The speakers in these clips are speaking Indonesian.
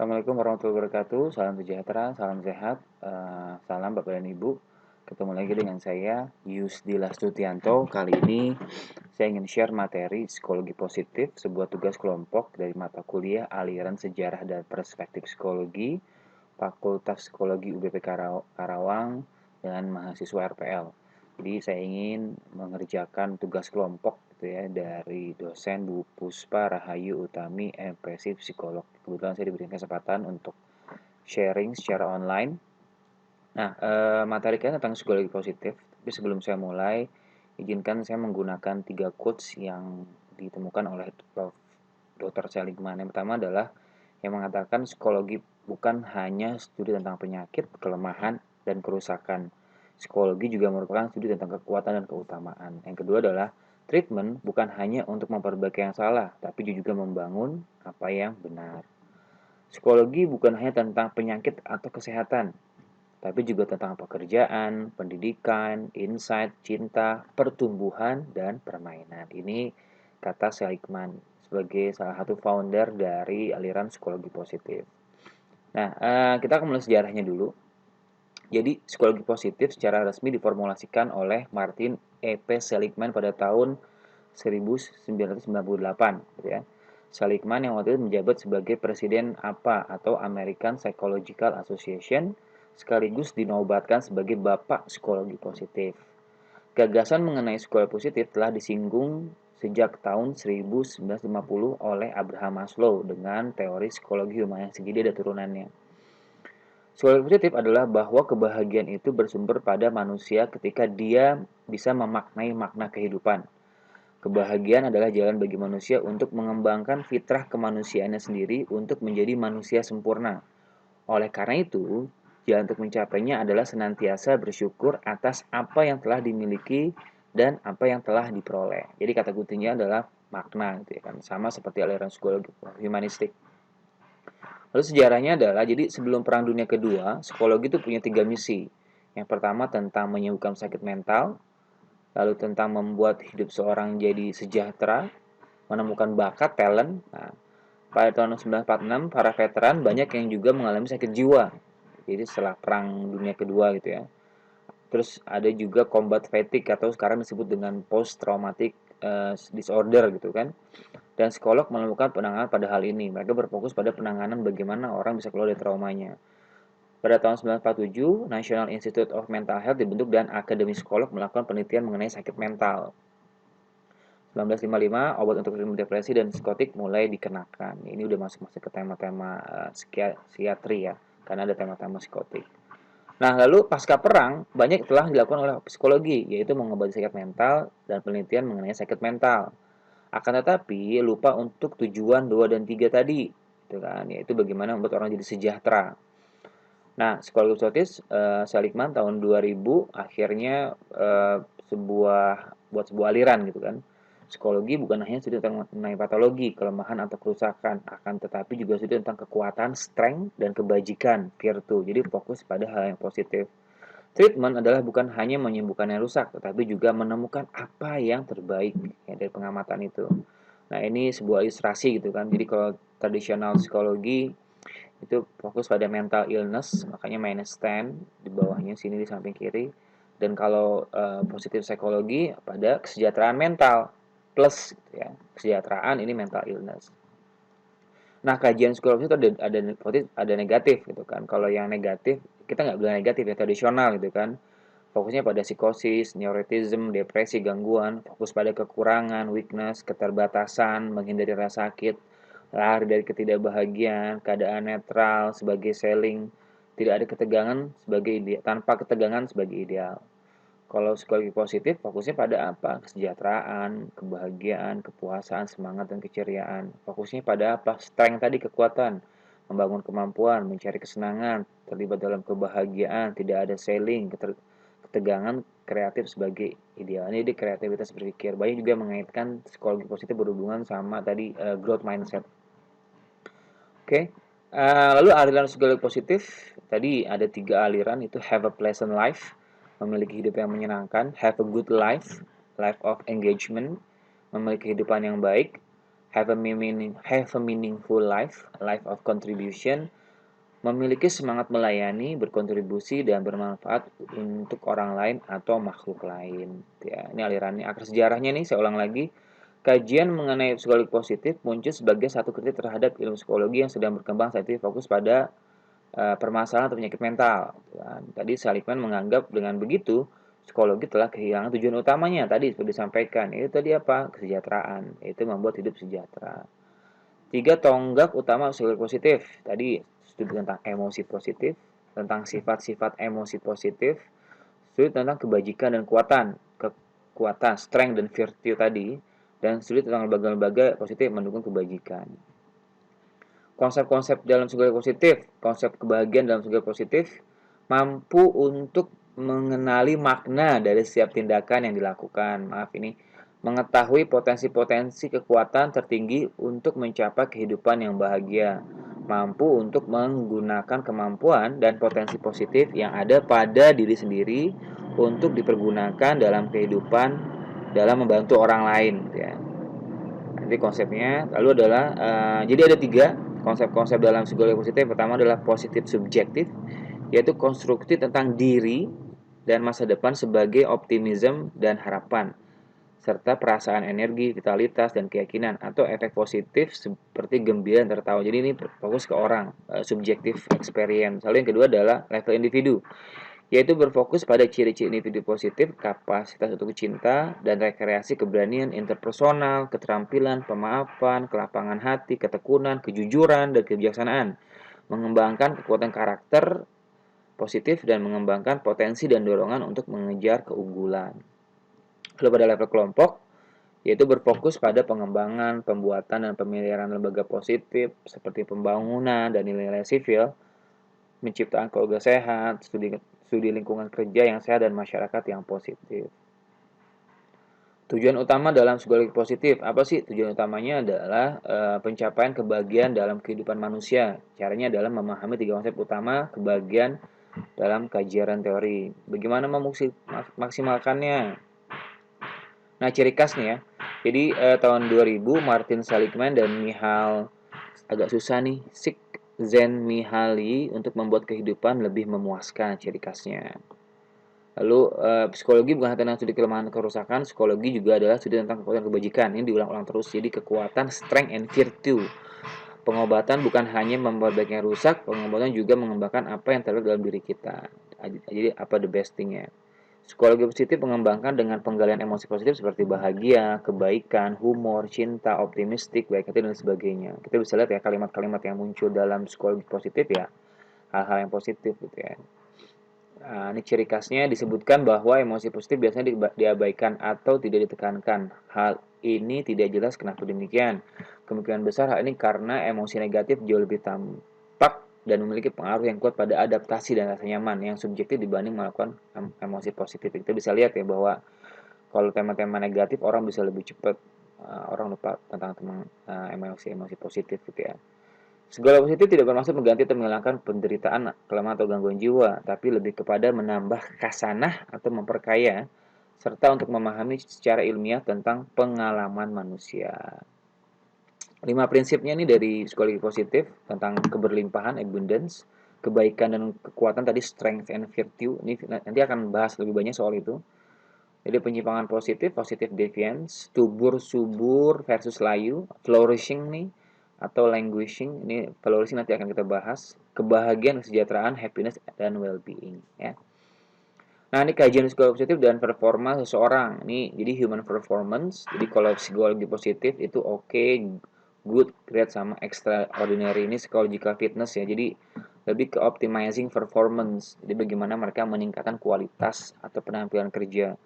Assalamualaikum warahmatullahi wabarakatuh. Salam sejahtera, salam sehat, salam Bapak dan Ibu. Ketemu lagi dengan saya, Yusdila Stutianto. Kali ini saya ingin share materi psikologi positif, sebuah tugas kelompok dari mata kuliah aliran sejarah dan perspektif psikologi, Fakultas Psikologi UBP Karawang, dan mahasiswa RPL. Jadi saya ingin mengerjakan tugas kelompok gitu ya dari dosen Bu Puspa Rahayu Utami, MPC Psikolog. Kebetulan saya diberikan kesempatan untuk sharing secara online. Nah, materi kita tentang psikologi positif. Tapi sebelum saya mulai, izinkan saya menggunakan 3 quotes yang ditemukan oleh Prof. Dr. Seligman. Yang pertama adalah yang mengatakan psikologi bukan hanya studi tentang penyakit, kelemahan, dan kerusakan. Psikologi juga merupakan studi tentang kekuatan dan keutamaan. Yang kedua adalah treatment bukan hanya untuk memperbaiki yang salah, tapi juga membangun apa yang benar. Psikologi bukan hanya tentang penyakit atau kesehatan, tapi juga tentang pekerjaan, pendidikan, insight, cinta, pertumbuhan, dan permainan. Ini kata Seligman sebagai salah satu founder dari aliran psikologi positif. Nah, kita akan mulai sejarahnya dulu. Jadi, psikologi positif secara resmi diformulasikan oleh Martin E. P. Seligman pada tahun 1998, gitu ya. Seligman yang waktu itu menjabat sebagai presiden APA atau American Psychological Association, sekaligus dinobatkan sebagai Bapak Psikologi Positif. Gagasan mengenai psikologi positif telah disinggung sejak tahun 1950 oleh Abraham Maslow dengan teori psikologi humanis. Jadi ada turunannya. Psikologi positif adalah bahwa kebahagiaan itu bersumber pada manusia ketika dia bisa memaknai makna kehidupan. Kebahagiaan adalah jalan bagi manusia untuk mengembangkan fitrah kemanusiaannya sendiri untuk menjadi manusia sempurna. Oleh karena itu, jalan untuk mencapainya adalah senantiasa bersyukur atas apa yang telah dimiliki dan apa yang telah diperoleh. Jadi kata kuncinya adalah makna gitu ya kan. Sama seperti aliran psikologi humanistik. Lalu sejarahnya adalah, jadi sebelum Perang Dunia Kedua, psikologi itu punya 3 misi. Yang pertama tentang menyembuhkan sakit mental, lalu tentang membuat hidup seorang jadi sejahtera, menemukan bakat, talent. Nah, pada tahun 1946, para veteran banyak yang juga mengalami sakit jiwa. Jadi setelah Perang Dunia Kedua gitu ya. Terus ada juga combat fatigue atau sekarang disebut dengan post traumatic disorder gitu kan. Dan psikolog menemukan penanganan pada hal ini. Mereka berfokus pada penanganan bagaimana orang bisa keluar dari traumanya. Pada tahun 1947, National Institute of Mental Health dibentuk dan Akademi Psikolog melakukan penelitian mengenai sakit mental. 1955, obat untuk depresi dan psikotik mulai dikenakan. Ini udah masuk-masuk ke tema-tema psikiatri ya, karena ada tema-tema psikotik. Nah, lalu pasca perang, banyak telah dilakukan oleh psikologi, yaitu mengobati sakit mental dan penelitian mengenai sakit mental. Akan tetapi, lupa untuk tujuan 2 dan 3 tadi, gitu kan, yaitu bagaimana membuat orang jadi sejahtera. Nah, psikologi positif Seligman tahun 2000 akhirnya buat sebuah aliran gitu kan. Psikologi bukan hanya studi tentang mengenai patologi, kelemahan atau kerusakan, akan tetapi juga studi tentang kekuatan, strength, dan kebajikan, virtue. Jadi fokus pada hal yang positif. Treatment adalah bukan hanya menyembuhkan yang rusak, tetapi juga menemukan apa yang terbaik ya, dari pengamatan itu. Nah, ini sebuah ilustrasi gitu kan. Jadi kalau tradisional psikologi itu fokus pada mental illness, makanya minus 10 di bawahnya sini di samping kiri. Dan kalau positif psikologi pada kesejahteraan mental plus gitu ya. Kesejahteraan ini mental illness. Nah, kajian psikologi itu ada positif, ada negatif gitu kan. Kalau yang negatif, kita nggak bilang negatif ya, tradisional gitu kan. Fokusnya pada psikosis, neuroticism, depresi, gangguan, fokus pada kekurangan, weakness, keterbatasan, menghindari rasa sakit, lari dari ketidakbahagiaan, keadaan netral sebagai selling, tidak ada ketegangan sebagai ideal, tanpa ketegangan sebagai ideal. Kalau psikologi positif fokusnya pada apa? Kesejahteraan, kebahagiaan, kepuasan, semangat, dan keceriaan. Fokusnya pada apa? Strength tadi, kekuatan, membangun kemampuan, mencari kesenangan, terlibat dalam kebahagiaan, tidak ada selling, ketegangan, kreatif sebagai ideal. Ini di kreativitas berpikir. Banyak juga mengaitkan psikologi positif berhubungan sama tadi growth mindset. Oke. Lalu aliran psikologi positif tadi ada 3 aliran, itu have a pleasant life, memiliki hidup yang menyenangkan, have a good life, life of engagement, memiliki kehidupan yang baik, have a meaningful life of contribution, memiliki semangat melayani, berkontribusi, dan bermanfaat untuk orang lain atau makhluk lain. Ya, ini alirannya, akar sejarahnya nih, saya ulang lagi. Kajian mengenai psikologi positif muncul sebagai satu kritik terhadap ilmu psikologi yang sedang berkembang saat ini, fokus pada permasalahan atau penyakit mental. Dan tadi Seligman menganggap dengan begitu, psikologi telah kehilangan tujuan utamanya. Tadi sudah disampaikan, itu tadi apa? Kesejahteraan, yaitu membuat hidup sejahtera. 3 tonggak utama psikologi positif. Tadi studi tentang emosi positif, tentang sifat-sifat emosi positif, studi tentang kebajikan dan kekuatan, strength dan virtue tadi, dan studi tentang lembaga-lembaga positif mendukung kebajikan. Konsep-konsep dalam psikologi positif, konsep kebahagiaan dalam psikologi positif mampu untuk mengenali makna dari setiap tindakan yang dilakukan. Mengetahui potensi-potensi kekuatan tertinggi untuk mencapai kehidupan yang bahagia, mampu untuk menggunakan kemampuan dan potensi positif yang ada pada diri sendiri untuk dipergunakan dalam kehidupan dalam membantu orang lain, ya. Nanti konsepnya lalu adalah jadi ada 3 konsep-konsep dalam psikologi positif. Pertama adalah positif subjektif, yaitu konstruksi tentang diri dan masa depan sebagai optimisme dan harapan, serta perasaan energi, vitalitas, dan keyakinan atau efek positif seperti gembira dan tertawa. Jadi ini fokus ke orang, subjective experience. Lalu yang kedua adalah level individu, yaitu berfokus pada ciri-ciri individu positif, kapasitas untuk cinta dan rekreasi, keberanian interpersonal, keterampilan, pemaafan, kelapangan hati, ketekunan, kejujuran, dan kebijaksanaan, mengembangkan kekuatan karakter positif dan mengembangkan potensi dan dorongan untuk mengejar keunggulan. Lalu pada level kelompok, yaitu berfokus pada pengembangan, pembuatan, dan pemeliharaan lembaga positif seperti pembangunan dan nilai-nilai sivil, menciptakan keluarga sehat, studi lingkungan kerja yang sehat, dan masyarakat yang positif. Tujuan utama dalam psikologi positif, apa sih? Tujuan utamanya adalah pencapaian kebahagiaan dalam kehidupan manusia. Caranya adalah memahami 3 konsep utama kebahagiaan dalam kajian teori. Bagaimana memaksimalkannya? Nah, ciri khasnya ya. Jadi tahun 2000 Martin Seligman dan agak susah nih, Csikszentmihalyi untuk membuat kehidupan lebih memuaskan, ciri khasnya. Lalu psikologi bukan hanya tentang studi kelemahan kerusakan, psikologi juga adalah studi tentang kekuatan kebajikan. Ini diulang-ulang terus. Jadi kekuatan, strength and virtue. Pengobatan bukan hanya memperbaiki yang rusak, pengobatan juga mengembangkan apa yang terdapat dalam diri kita. Jadi apa the best thing-nya. Psikologi positif mengembangkan dengan penggalian emosi positif seperti bahagia, kebaikan, humor, cinta, optimistik, baik hati, dan sebagainya. Kita bisa lihat ya kalimat-kalimat yang muncul dalam psikologi positif ya, hal-hal yang positif gitu ya. Nah, ini ciri khasnya disebutkan bahwa emosi positif biasanya diabaikan atau tidak ditekankan. Hal ini tidak jelas kenapa demikian. Kemungkinan besar hal ini karena emosi negatif jauh lebih tampak dan memiliki pengaruh yang kuat pada adaptasi dan rasa nyaman yang subjektif dibanding melakukan emosi positif. Kita bisa lihat ya bahwa kalau tema-tema negatif orang bisa lebih cepat orang lupa tentang emosi positif gitu ya. Segala positif tidak bermaksud mengganti atau menghilangkan penderitaan, kelemahan atau gangguan jiwa, tapi lebih kepada menambah khasanah atau memperkaya serta untuk memahami secara ilmiah tentang pengalaman manusia. 5 prinsipnya ini dari psikologi positif tentang keberlimpahan, abundance, kebaikan dan kekuatan tadi, strength and virtue. Ini nanti akan bahas lebih banyak soal itu. Jadi penyimpangan positif, positive deviance, subur versus layu, flourishing nih atau languishing. Ini flourishing nanti akan kita bahas. Kebahagiaan, kesejahteraan, happiness dan well-being ya. Nah, ini kajian psikologi positif dan performa seseorang. Ini jadi human performance. Jadi kalau psikologi positif itu good, great, sama extraordinary. Ini psychological fitness ya. Jadi lebih ke optimizing performance. Jadi bagaimana mereka meningkatkan kualitas atau penampilan kerja.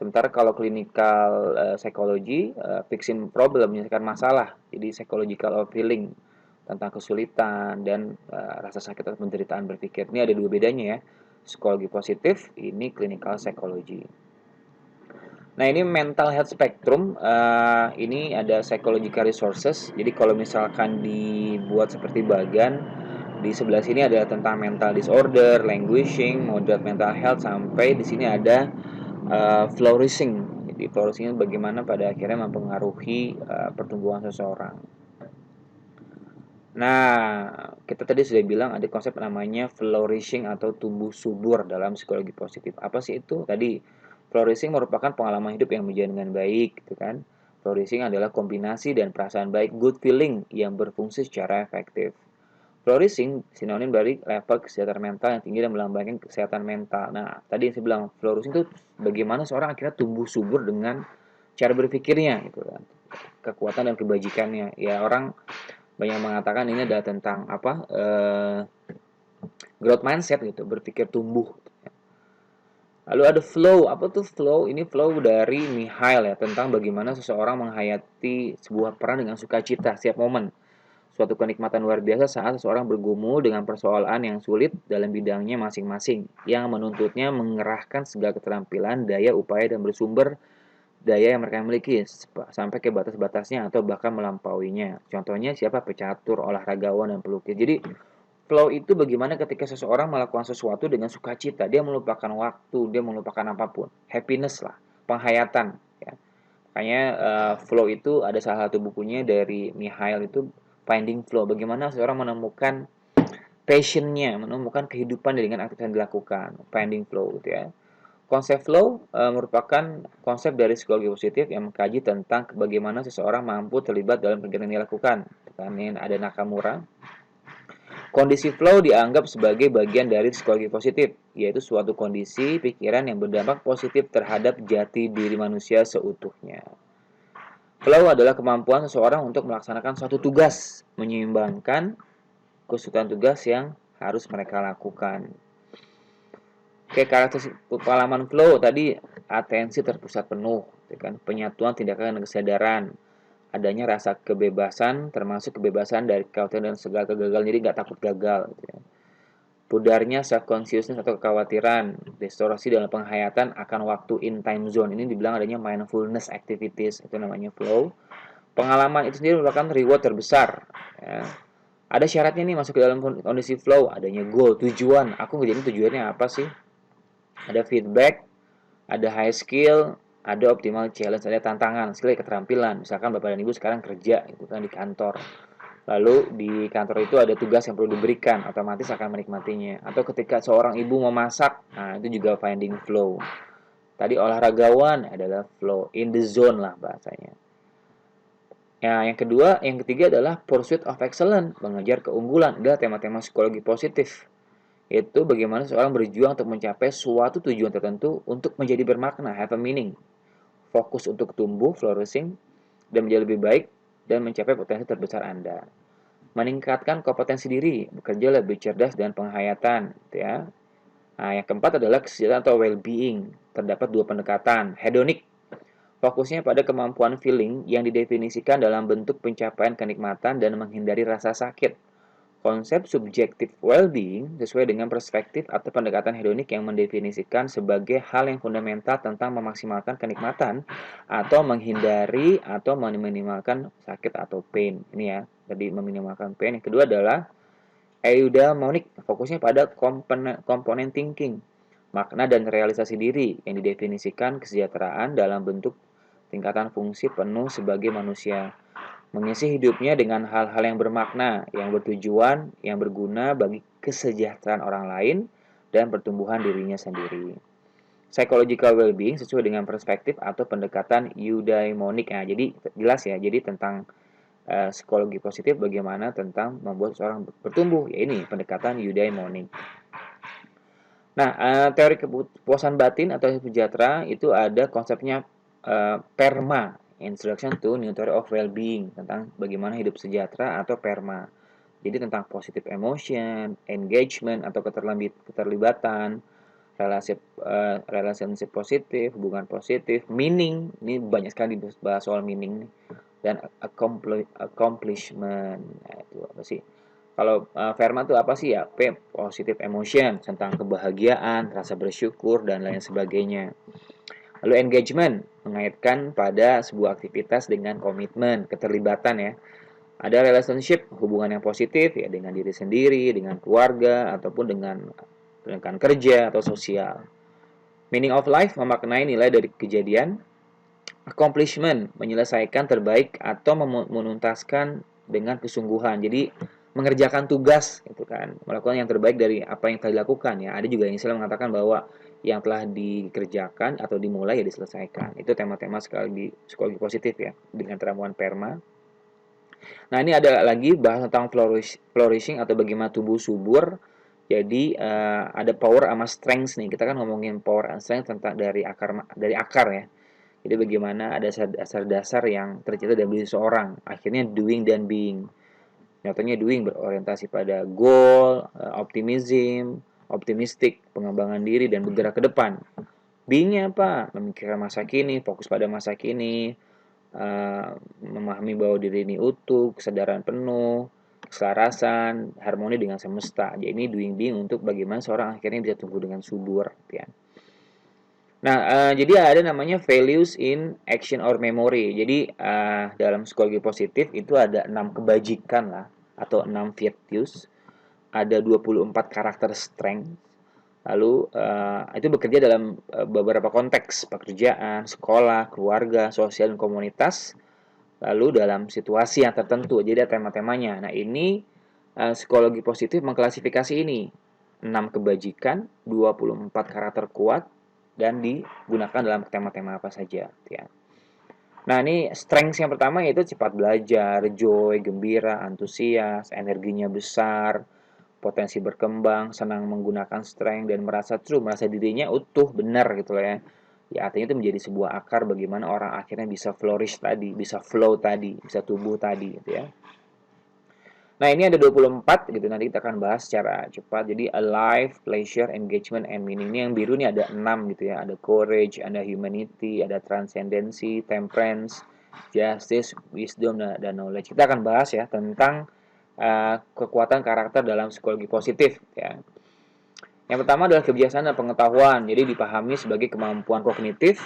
Sementara kalau clinical psychology, fixing problem, menyelesaikan masalah. Jadi psychological of healing, tentang kesulitan dan rasa sakit atau penderitaan berpikir. Ini ada 2 bedanya ya. Psikologi positif, ini clinical psychology. Nah, ini mental health spectrum, ini ada psychological resources. Jadi kalau misalkan dibuat seperti bagan, di sebelah sini ada tentang mental disorder, languishing, moderate mental health, sampai di sini ada flourishing. Di flourishing bagaimana pada akhirnya mempengaruhi pertumbuhan seseorang. Nah, kita tadi sudah bilang ada konsep namanya flourishing atau tumbuh subur dalam psikologi positif. Apa sih itu? Tadi, flourishing merupakan pengalaman hidup yang berjalan dengan baik, gitu kan. Flourishing adalah kombinasi dan perasaan baik, good feeling, yang berfungsi secara efektif. Flourishing sinonim dari level kesehatan mental yang tinggi dan melambangkan kesehatan mental. Nah, tadi yang saya bilang, flourishing itu bagaimana seorang akhirnya tumbuh subur dengan cara berpikirnya, gitu kan. Kekuatan dan kebajikannya. Ya, orang banyak mengatakan ini adalah tentang growth mindset gitu, berpikir tumbuh. Lalu ada flow. Apa tuh flow? Ini flow dari Mihail ya, tentang bagaimana seseorang menghayati sebuah peran dengan sukacita setiap momen. Suatu kenikmatan luar biasa saat seseorang bergumul dengan persoalan yang sulit dalam bidangnya masing-masing, yang menuntutnya mengerahkan segala keterampilan, daya, upaya, dan bersumber daya yang mereka miliki sampai ke batas-batasnya atau bahkan melampauinya. Contohnya siapa? Pecatur, olahragawan, dan pelukis. Jadi flow itu bagaimana ketika seseorang melakukan sesuatu dengan sukacita, dia melupakan waktu, dia melupakan apapun, happiness lah, penghayatan. Ya. Makanya flow itu ada salah satu bukunya dari Mihail itu Finding Flow. Bagaimana seseorang menemukan passionnya, menemukan kehidupan dengan aktivitas yang dilakukan. Finding Flow gitu ya. Konsep flow merupakan konsep dari psikologi positif yang mengkaji tentang bagaimana seseorang mampu terlibat dalam kegiatan yang dilakukan. Ini ada Nakamura. Kondisi flow dianggap sebagai bagian dari psikologi positif, yaitu suatu kondisi pikiran yang berdampak positif terhadap jati diri manusia seutuhnya. Flow adalah kemampuan seseorang untuk melaksanakan suatu tugas, menyeimbangkan kesulitan tugas yang harus mereka lakukan. Oke, karakteristik pengalaman flow tadi atensi terpusat penuh, kan? Penyatuan tindakan dan kesadaran, adanya rasa kebebasan, termasuk kebebasan dari kekhawatiran dan segala kegagalan, jadi nggak takut gagal. Gitu ya. Pudarnya self-consciousness atau kekhawatiran, distorsi dalam penghayatan akan waktu in time zone. Ini dibilang adanya mindfulness activities, itu namanya flow. Pengalaman itu sendiri merupakan reward terbesar. Ya. Ada syaratnya nih masuk ke dalam kondisi flow, adanya goal, tujuan. Aku ngerjain tujuannya apa sih? Ada feedback, ada high skill, ada optimal challenge, ada tantangan, skill, keterampilan. Misalkan Bapak dan Ibu sekarang kerja, itu kan di kantor. Lalu di kantor itu ada tugas yang perlu diberikan, otomatis akan menikmatinya. Atau ketika seorang ibu memasak, nah itu juga finding flow. Tadi olahragawan adalah flow, in the zone lah bahasanya. Ya, yang ketiga adalah pursuit of excellence, mengejar keunggulan. Adalah tema-tema psikologi positif. Itu bagaimana seorang berjuang untuk mencapai suatu tujuan tertentu untuk menjadi bermakna, have a meaning. Fokus untuk tumbuh, flourishing, dan menjadi lebih baik, dan mencapai potensi terbesar Anda. Meningkatkan kompetensi diri, bekerja lebih cerdas dan penghayatan, gitu ya. Nah, yang keempat adalah kesejahteraan atau well-being. Terdapat dua pendekatan, hedonik. Fokusnya pada kemampuan feeling yang didefinisikan dalam bentuk pencapaian kenikmatan dan menghindari rasa sakit. Konsep subjektif well-being sesuai dengan perspektif atau pendekatan hedonik yang mendefinisikan sebagai hal yang fundamental tentang memaksimalkan kenikmatan atau menghindari atau meminimalkan sakit atau pain. Ini ya, tadi meminimalkan pain. Yang kedua adalah eudaimonic, fokusnya pada komponen thinking, makna dan realisasi diri yang didefinisikan kesejahteraan dalam bentuk tingkatan fungsi penuh sebagai manusia. Mengisi hidupnya dengan hal-hal yang bermakna, yang bertujuan, yang berguna bagi kesejahteraan orang lain dan pertumbuhan dirinya sendiri. Psychological well-being sesuai dengan perspektif atau pendekatan eudaimonic. Nah, jadi jelas ya, jadi tentang psikologi positif bagaimana tentang membuat seorang bertumbuh, ya ini pendekatan eudaimonic. Nah, teori kepuasan batin atau sejahtera itu ada konsepnya PERMA, Introduction to New Theory of Well-being, tentang bagaimana hidup sejahtera atau PERMA. Jadi tentang positive emotion, engagement atau keterlibatan, relationship positif, hubungan positif, meaning, ini banyak sekali dibahas soal meaning nih, dan accomplishment. Nah, itu apa sih? Kalau PERMA itu apa sih ya? P, positive emotion, tentang kebahagiaan, rasa bersyukur, dan lain sebagainya. Lalu engagement, mengaitkan pada sebuah aktivitas dengan komitmen, keterlibatan ya. Ada relationship, hubungan yang positif ya dengan diri sendiri, dengan keluarga, ataupun dengan rekan kerja atau sosial. Meaning of life, memaknai nilai dari kejadian. Accomplishment, menyelesaikan terbaik atau menuntaskan dengan kesungguhan. Jadi mengerjakan tugas gitu kan, melakukan yang terbaik dari apa yang telah dilakukan ya. Ada juga yang istilah mengatakan bahwa yang telah dikerjakan atau dimulai ya diselesaikan. Itu tema-tema sekali di psikologi positif ya dengan ramuan PERMA. Nah, ini ada lagi bahas tentang flourishing atau bagaimana tumbuh subur. Jadi ada power sama strength nih. Kita kan ngomongin power and strength tentang dari akar ya. Jadi bagaimana ada dasar-dasar yang tercipta dalam diri seseorang. Akhirnya doing dan being. Contohnya doing berorientasi pada goal, optimism, optimistic, pengembangan diri dan bergerak ke depan. Being-nya apa? Memikirkan masa kini, fokus pada masa kini, memahami bahwa diri ini utuh, kesadaran penuh, keselarasan, harmoni dengan semesta. Jadi ini doing being untuk bagaimana seorang akhirnya bisa tumbuh dengan subur. Ya. Nah, jadi ada namanya values in action or memory. Jadi dalam psikologi positif itu ada 6 kebajikan lah atau 6 virtues, ada 24 karakter strength. Lalu itu bekerja dalam beberapa konteks, pekerjaan, sekolah, keluarga, sosial dan komunitas. Lalu dalam situasi yang tertentu. Jadi ada tema-temanya. Nah, ini psikologi positif mengklasifikasi ini. 6 kebajikan, 24 karakter kuat, dan digunakan dalam tema-tema apa saja. Ya. Nah, ini strength yang pertama yaitu cepat belajar, joy, gembira, antusias, energinya besar, potensi berkembang, senang menggunakan strength, dan merasa dirinya utuh, benar gitu lah ya. Ya, artinya itu menjadi sebuah akar bagaimana orang akhirnya bisa flourish tadi, bisa flow tadi, bisa tumbuh tadi gitu ya. Nah, ini ada 24 gitu, nanti kita akan bahas secara cepat. Jadi alive, pleasure, engagement, and meaning. Ini yang biru ini ada 6 gitu ya. Ada courage, ada humanity, ada transcendency, temperance, justice, wisdom, dan knowledge. Kita akan bahas ya tentang kekuatan karakter dalam psikologi positif ya. Yang pertama adalah kebiasaan dan pengetahuan. Jadi dipahami sebagai kemampuan kognitif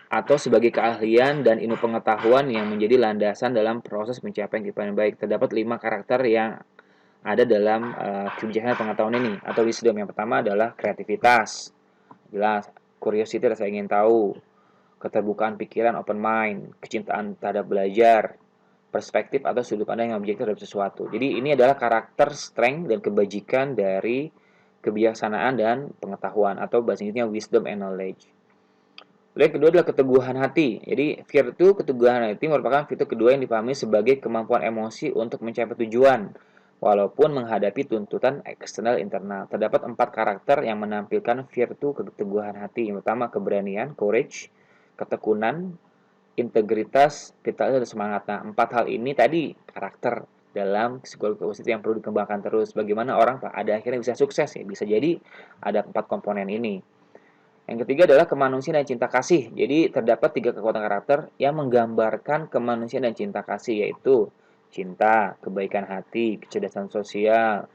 atau sebagai keahlian dan ilmu pengetahuan yang menjadi landasan dalam proses pencapaian kehidupan yang baik. Terdapat 5 karakter yang ada dalam kebijaksanaan pengetahuan ini atau wisdom. Yang pertama adalah kreativitas, jelas, curiosity, rasa ingin tahu, keterbukaan pikiran, open mind, kecintaan terhadap belajar, perspektif atau sudut pandang yang objektif terhadap sesuatu. Jadi ini adalah karakter, strength, dan kebajikan dari kebijaksanaan dan pengetahuan atau bahasa Inggrisnya wisdom and knowledge. Lalu yang kedua adalah keteguhan hati. Jadi virtu keteguhan hati merupakan virtu kedua yang dipahami sebagai kemampuan emosi untuk mencapai tujuan, walaupun menghadapi tuntutan eksternal internal. Terdapat 4 karakter yang menampilkan virtu keteguhan hati. Yang pertama keberanian, courage, ketekunan, integritas, vitalitas, dan semangat. Nah, 4 hal ini tadi karakter dalam psikologi positif yang perlu dikembangkan terus. Bagaimana orang pada akhirnya bisa sukses ya. Bisa jadi ada 4 komponen ini. Yang ketiga adalah kemanusiaan dan cinta kasih. Jadi terdapat 3 kekuatan karakter yang menggambarkan kemanusiaan dan cinta kasih, yaitu cinta, kebaikan hati, kecerdasan sosial.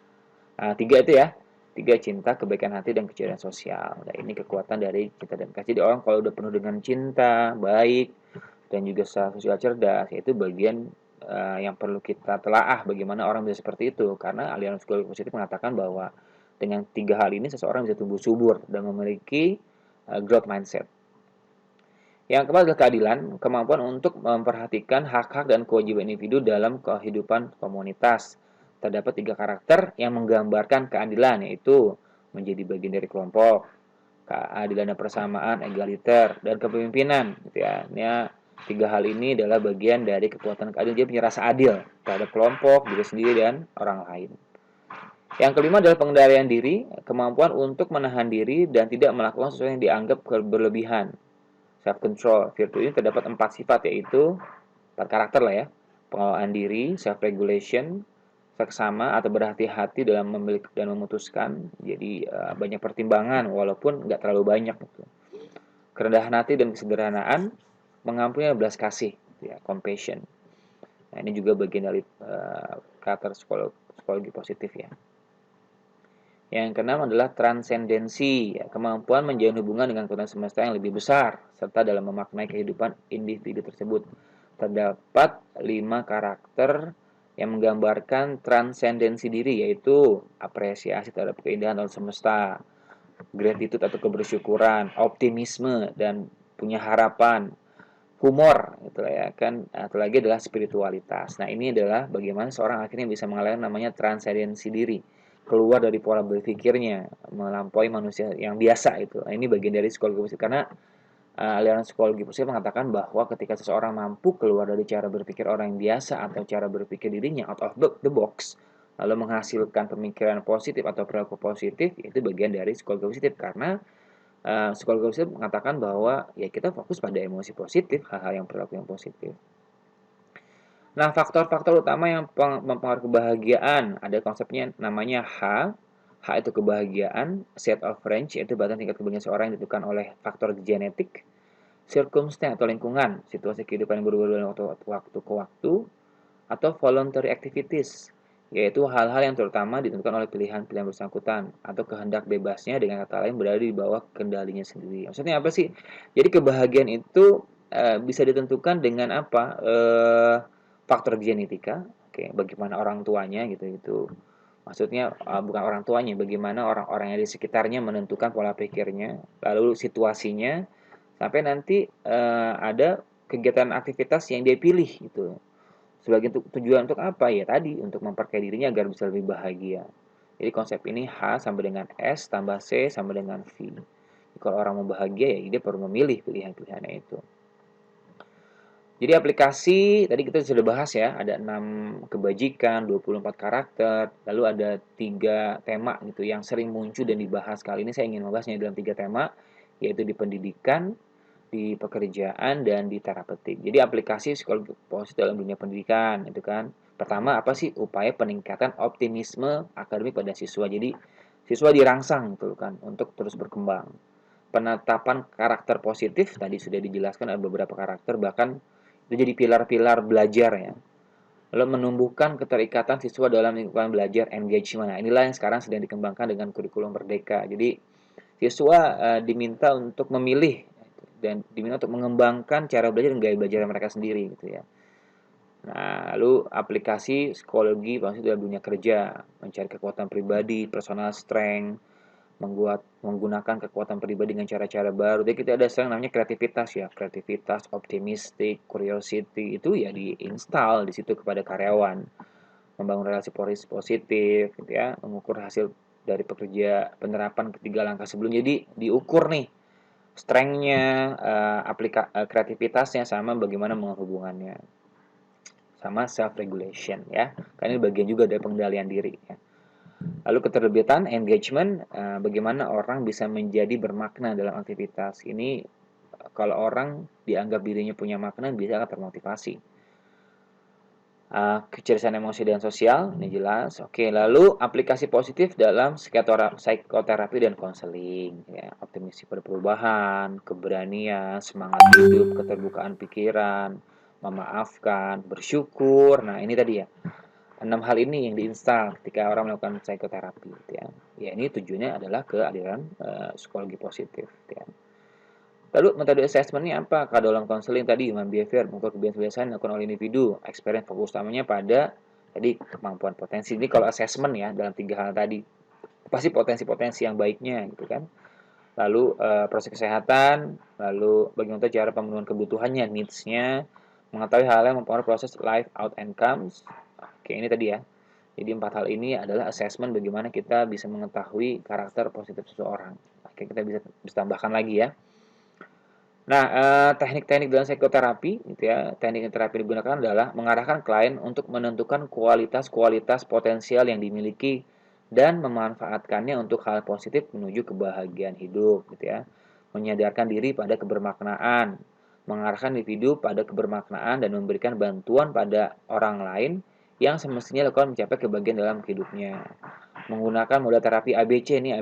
Nah, 3 itu ya. 3 cinta, kebaikan hati, dan kecerdasan sosial. Nah, ini kekuatan dari cinta dan kasih. Jadi orang kalau udah penuh dengan cinta, baik, dan juga sosial cerdas, yaitu bagian yang perlu kita telaah bagaimana orang bisa seperti itu. Karena aliran psikologi positif mengatakan bahwa dengan 3 hal ini seseorang bisa tumbuh subur dan memiliki growth mindset. Yang keempat adalah keadilan, kemampuan untuk memperhatikan hak-hak dan kewajiban individu dalam kehidupan komunitas. Terdapat 3 karakter yang menggambarkan keadilan, yaitu menjadi bagian dari kelompok, keadilan dan persamaan, egaliter, dan kepemimpinan. Gitu ya. Ini 3 hal ini adalah bagian dari kekuatan keadilan. Dia punya rasa adil terhadap kelompok, diri sendiri, dan orang lain. Yang kelima adalah pengendalian diri, kemampuan untuk menahan diri dan tidak melakukan sesuatu yang dianggap berlebihan. Self-control. Virtu ini terdapat 4 sifat, yaitu 4 karakter lah ya. Pengelolaan diri, self-regulation, seksama atau berhati-hati dalam memiliki dan memutuskan. Jadi banyak pertimbangan walaupun nggak terlalu banyak. Gitu. Kerendahan hati dan kesederhanaan, mengampuni dan belas kasih, ya, compassion. Nah, ini juga bagian dari karakter psikologi positif ya. Yang keenam adalah transendensi, ya, kemampuan menjalin hubungan dengan kekuatan semesta yang lebih besar, serta dalam memaknai kehidupan individu tersebut. Terdapat 5 karakter yang menggambarkan transendensi diri, yaitu apresiasi terhadap keindahan alam semesta, gratitude atau kebersyukuran, optimisme dan punya harapan, humor gitu ya kan, atau lagi adalah spiritualitas. Nah, ini adalah bagaimana seorang akhirnya bisa mengalami namanya transendensi diri, keluar dari pola berpikirnya, melampaui manusia yang biasa itu. Nah, ini bagian dari psikologi positif karena aliran psikologi positif mengatakan bahwa ketika seseorang mampu keluar dari cara berpikir orang yang biasa atau cara berpikir dirinya out of the box, lalu menghasilkan pemikiran positif atau perilaku positif, itu bagian dari psikologi positif karena psikologi positif mengatakan bahwa ya kita fokus pada emosi positif, hal-hal yang perilaku yang positif. Nah, faktor-faktor utama yang mempengaruhi kebahagiaan, ada konsepnya namanya H. H itu kebahagiaan, set of range yaitu batas tingkat kebahagiaan seorang yang ditentukan oleh faktor genetik, circumstance atau lingkungan, situasi kehidupan yang berubah dari waktu ke waktu, atau voluntary activities, yaitu hal-hal yang terutama ditentukan oleh pilihan-pilihan bersangkutan atau kehendak bebasnya, dengan kata lain berada di bawah kendalinya sendiri. Maksudnya apa sih? Jadi kebahagiaan itu bisa ditentukan dengan apa? Faktor genetika, oke, bagaimana orang tuanya gitu. Maksudnya bukan orang tuanya, bagaimana orang-orang yang di sekitarnya menentukan pola pikirnya, lalu situasinya, sampai nanti ada kegiatan aktivitas yang dia pilih gitu. Sebagai tujuan untuk apa? Ya tadi, untuk memperkaya dirinya agar bisa lebih bahagia. Jadi konsep ini H sama dengan S tambah C sama dengan V. Jadi kalau orang mau bahagia ya dia perlu memilih pilihan-pilihannya itu. Jadi aplikasi tadi kita sudah bahas ya, ada 6 kebajikan, 24 karakter, lalu ada 3 tema gitu yang sering muncul dan dibahas. Kali ini saya ingin membahasnya dalam 3 tema, yaitu di pendidikan, di pekerjaan, dan di terapeutik. Jadi aplikasi psikologi positif dalam dunia pendidikan itu kan. Pertama, apa sih upaya peningkatan optimisme akademik pada siswa. Jadi siswa dirangsang gitu kan untuk terus berkembang. Penetapan karakter positif tadi sudah dijelaskan, ada beberapa karakter, bahkan itu jadi pilar-pilar belajar ya. Lalu menumbuhkan keterikatan siswa dalam lingkungan belajar, engagement. Nah, inilah yang sekarang sedang dikembangkan dengan kurikulum Merdeka. Jadi siswa diminta untuk memilih dan diminta untuk mengembangkan cara belajar dan gaya belajar mereka sendiri gitu ya. Nah, lalu aplikasi psikologi maksudnya dalam dunia kerja, mencari kekuatan pribadi, personal strength, menggunakan kekuatan pribadi dengan cara-cara baru. Jadi kita ada yang namanya kreativitas ya, kreativitas, optimistik, curiosity, itu ya diinstal di situ kepada karyawan. Membangun relasi positif gitu ya, mengukur hasil dari pekerja, penerapan ketiga langkah sebelum. Jadi diukur nih strength-nya, kreativitasnya, sama bagaimana menghubungannya sama self regulation ya. Karena ini bagian juga dari pengendalian diri ya. Lalu keterlibatan, engagement, bagaimana orang bisa menjadi bermakna dalam aktivitas. Ini kalau orang dianggap dirinya punya makna, bisa akan termotivasi. Kecerdasan emosi dan sosial, ini jelas. Oke, lalu aplikasi positif dalam psikoterapi dan konseling. Ya, optimisme pada perubahan, keberanian, semangat hidup, keterbukaan pikiran, memaafkan, bersyukur. Nah, ini tadi ya. 6 hal ini yang diinstal ketika orang melakukan psikoterapi gitu ya. Ya, ini tujuannya adalah ke aliran psikologi positif gitu ya. Lalu metode assessment-nya apa? Kalau dalam konseling tadi human behavior, mengukur kebiasaan dilakukan oleh individu, experience fokus utamanya pada tadi kemampuan potensi. Ini kalau assessment ya dalam 3 hal tadi. Pasti potensi-potensi yang baiknya gitu kan. Lalu proses kesehatan, lalu bagaimana cara pemenuhan kebutuhannya, needs-nya, mengetahui hal yang mempengaruhi proses life out and comes. Oke, ini tadi ya. Jadi 4 hal ini adalah assessment bagaimana kita bisa mengetahui karakter positif seseorang. Oke, kita bisa tambahkan lagi ya. Nah, teknik-teknik dalam psikoterapi gitu ya, teknik terapi digunakan adalah mengarahkan klien untuk menentukan kualitas-kualitas potensial yang dimiliki dan memanfaatkannya untuk hal positif menuju kebahagiaan hidup gitu ya. Menyadarkan diri pada kebermaknaan, mengarahkan individu pada kebermaknaan dan memberikan bantuan pada orang lain yang semestinya lakukan mencapai kebahagiaan dalam hidupnya. Menggunakan modal terapi ABC ini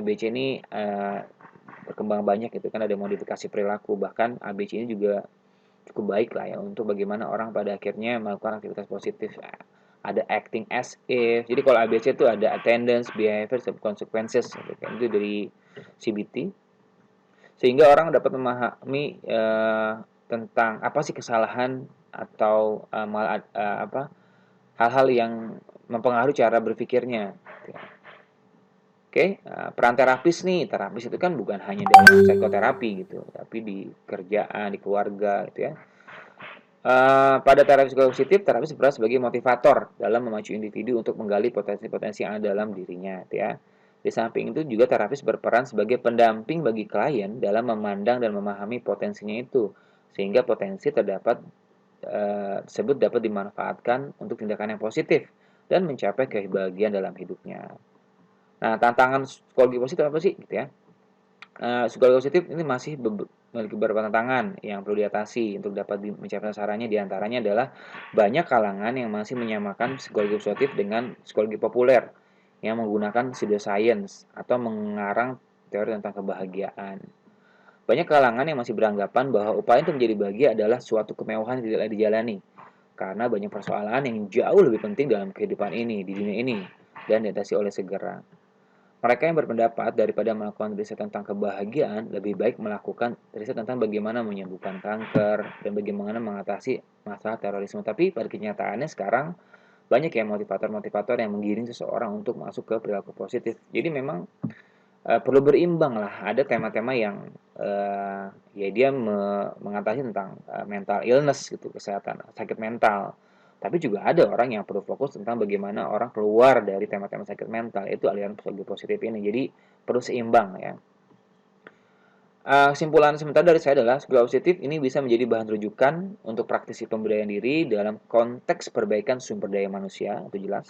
berkembang banyak gitu kan, ada modifikasi perilaku, bahkan ABC ini juga cukup baik lah ya untuk bagaimana orang pada akhirnya melakukan aktivitas positif. Ada acting as if, jadi kalau ABC itu ada attendance, behavior, consequences gitu kan. Itu dari CBT, sehingga orang dapat memahami tentang apa sih kesalahan atau hal-hal yang mempengaruhi cara berpikirnya gitu ya. Oke, peran terapis nih, terapis itu kan bukan hanya dalam psikoterapi gitu, tapi di kerjaan, di keluarga gitu ya. Pada terapi psikologi positif, terapi berperan sebagai motivator dalam memacu individu untuk menggali potensi-potensi yang ada dalam dirinya, gitu ya. Di samping itu juga terapis berperan sebagai pendamping bagi klien dalam memandang dan memahami potensinya itu, sehingga potensi tersebut dapat dimanfaatkan untuk tindakan yang positif dan mencapai kebahagiaan dalam hidupnya. Nah, tantangan psikologi positif apa sih, gitu ya? Psikologi positif ini masih memiliki beberapa tantangan yang perlu diatasi untuk dapat mencapai sasarannya. Di antaranya adalah banyak kalangan yang masih menyamakan psikologi positif dengan psikologi populer yang menggunakan pseudoscience atau mengarang teori tentang kebahagiaan. Banyak kalangan yang masih beranggapan bahwa upaya untuk menjadi bahagia adalah suatu kemewahan yang tidak dijalani, karena banyak persoalan yang jauh lebih penting dalam kehidupan ini, di dunia ini, dan diatasi oleh segera. Mereka yang berpendapat daripada melakukan riset tentang kebahagiaan, lebih baik melakukan riset tentang bagaimana menyembuhkan kanker dan bagaimana mengatasi masalah terorisme. Tapi pada kenyataannya sekarang banyak ya motivator-motivator yang menggiring seseorang untuk masuk ke perilaku positif. Jadi memang perlu berimbang lah. Ada tema-tema yang ya dia mengatasi tentang mental illness gitu, kesehatan, sakit mental. Tapi juga ada orang yang perlu fokus tentang bagaimana orang keluar dari tema-tema sakit mental, itu aliran psikologi positif ini. Jadi perlu seimbang ya. Kesimpulan sementara dari saya adalah psikologi positif ini bisa menjadi bahan rujukan untuk praktisi pemberdayaan diri dalam konteks perbaikan sumber daya manusia, itu jelas.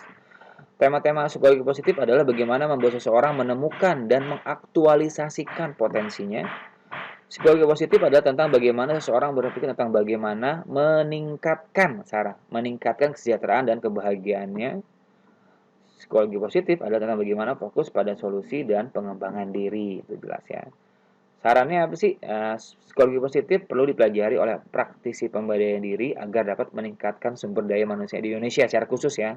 Tema-tema psikologi positif adalah bagaimana membuat seseorang menemukan dan mengaktualisasikan potensinya. Psikologi positif adalah tentang bagaimana seseorang berpikir tentang bagaimana meningkatkan kesejahteraan dan kebahagiaannya. Psikologi positif adalah tentang bagaimana fokus pada solusi dan pengembangan diri, itu jelas ya. Sarannya apa sih? Psikologi positif perlu dipelajari oleh praktisi pemberdayaan diri agar dapat meningkatkan sumber daya manusia di Indonesia secara khusus ya.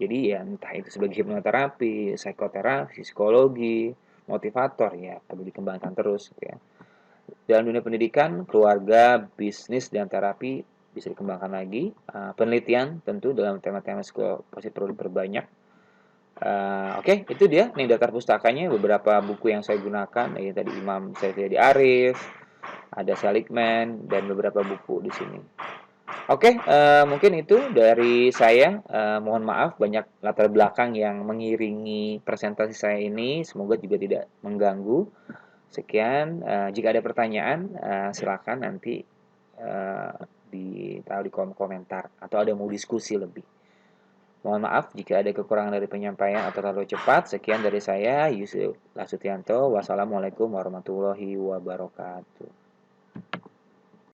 Jadi ya entah itu sebagai hipnoterapi, psikoterapi, psikologi, motivator ya perlu dikembangkan terus gitu ya. Dalam dunia pendidikan, keluarga, bisnis, dan terapi bisa dikembangkan lagi. Penelitian tentu dalam tema-tema psikologi positif perlu diperbanyak. Oke, itu dia nih daftar pustakanya, beberapa buku yang saya gunakan, ya tadi Imam Syafii Arif, ada Seligman, dan beberapa buku di sini. Oke, mungkin itu dari saya. Mohon maaf banyak latar belakang yang mengiringi presentasi saya ini. Semoga juga tidak mengganggu. Sekian, jika ada pertanyaan, silakan nanti ditaruh di kolom komentar atau ada mau diskusi lebih. Mohon maaf jika ada kekurangan dari penyampaian atau terlalu cepat. Sekian dari saya, Yusuf Lasutianto. Wassalamualaikum warahmatullahi wabarakatuh.